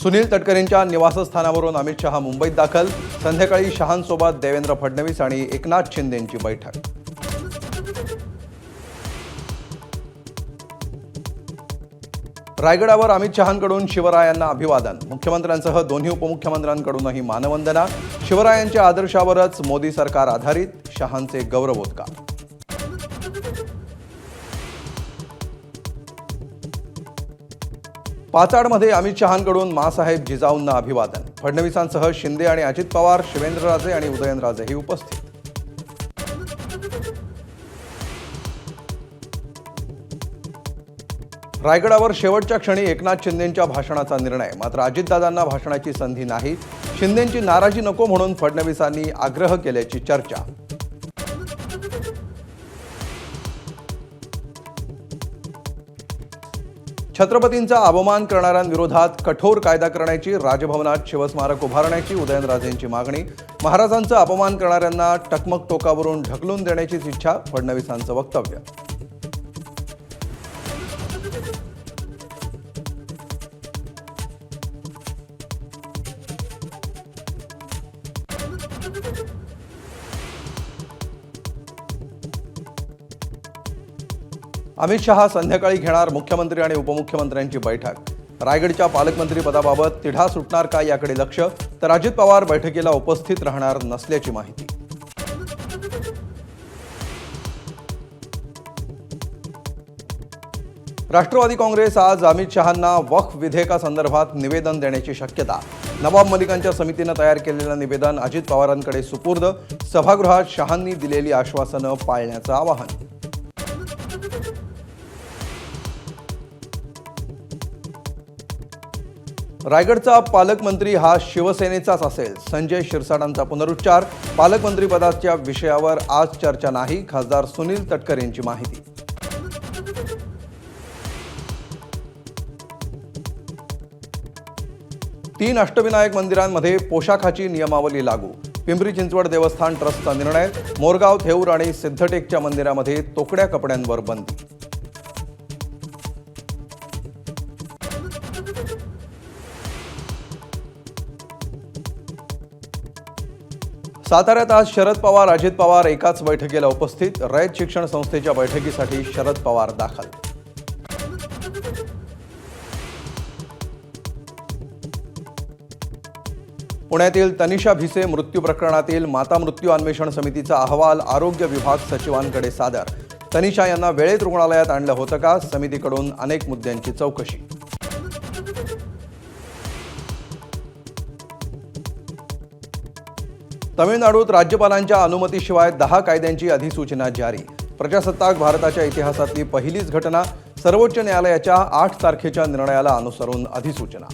सुनील तटकरेंच्या निवासस्थानावरून अमित शहा मुंबईत दाखल। संध्याकाळी शहांसोबत देवेंद्र फडणवीस आणि एकनाथ शिंदेंची बैठक। रायगडावर अमित शहांकडून शिवरायांना अभिवादन। मुख्यमंत्र्यांसह दोन्ही उपमुख्यमंत्र्यांकडूनही मानवंदना। शिवरायांच्या आदर्शावरच मोदी सरकार आधारित, शहांचे गौरवोद्गार। पाचाडमध्ये अमित शहांकडून मासाहेब जिजाऊंना अभिवादन। फडणवीसांसह शिंदे आणि अजित पवार, शिवेंद्रराजे आणि उदयनराजेही उपस्थित। रायगडावर शेवटच्या क्षणी एकनाथ शिंदेंच्या भाषणाचा निर्णय। मात्र अजितदादांना भाषणाची संधी नाही। शिंदेंची नाराजी नको म्हणून फडणवीसांनी आग्रह केल्याची चर्चा। छत्रपतींचा अवमान करणाऱ्यांविरोधात कठोर कायदा करण्याची, राजभवनात शिवस्मारक उभारण्याची उदयनराजेंची मागणी। महाराजांचा अपमान करणाऱ्यांना टकमक टोकावरून ढकलून देण्याचीच इच्छा, फडणवीसांचं वक्तव्य। अमित शहा संध्याकाळी घेणार मुख्यमंत्री आणि उपमुख्यमंत्र्यांची बैठक। रायगडच्या पालकमंत्री पदाबाबत तिढा सुटणार का याकडे लक्ष, तर अजित पवार बैठकीला उपस्थित राहणार नसल्याची माहिती। राष्ट्रवादी काँग्रेस आज अमित शहांना वक्फ विधेयकासंदर्भात निवेदन देण्याची शक्यता। नवाब मलिकांच्या समितीने तयार केलेलं निवेदन अजित पवारांकडे सुपूर्द। सभागृहात शहांनी दिलेली आश्वासनं पाळण्याचं आवाहन। रायगडचा पालकमंत्री हा शिवसेनेचाच असेल, संजय शिरसाटांचा पुनरुच्चार। पालकमंत्रीपदाच्या विषयावर आज चर्चा नाही, खासदार सुनील तटकरेंची माहिती। तीन अष्टविनायक मंदिरांमध्ये पोशाखाची नियमावली लागू। पिंपरी चिंचवड देवस्थान ट्रस्टचा निर्णय। मोरगाव, थेऊर आणि सिद्धटेकच्या मंदिरामध्ये तोकड्या कपड्यांवर बंदी। साताऱ्यात आज शरद पवार, अजित पवार एकाच बैठकीला उपस्थित। रयत शिक्षण संस्थेच्या बैठकीसाठी शरद पवार दाखल। पुण्यातील तनिषा भिसे मृत्यू प्रकरणातील माता मृत्यू अन्वेषण समितीचा अहवाल आरोग्य विभाग सचिवांकडे सादर। तनिषा यांना वेळेत रुग्णालयात आणलं होतं का, समितीकडून अनेक मुद्द्यांची चौकशी। तमिळनाडूत राज्यपालांच्या अनुमतीशिवाय 10 कायद्यांची अधिसूचना जारी। प्रजासत्ताक भारताच्या इतिहासातली पहिलीच घटना। सर्वोच्च न्यायालयाच्या 8 तारखेच्या निर्णयाला अनुसरून अधिसूचना।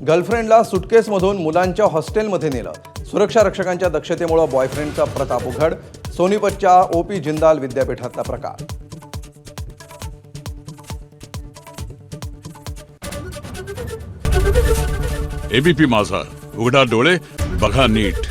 गर्लफ्रेंडला सुटकेसमधून मुलांच्या हॉस्टेलमध्ये नेलं। सुरक्षा रक्षकांच्या दक्षतेमुळे बॉयफ्रेंडचा प्रताप उघड। सोनीपतच्या OP जिंदाल विद्यापीठातला प्रकार। एबीपी माझा, उघडा डोळे बघा नीट।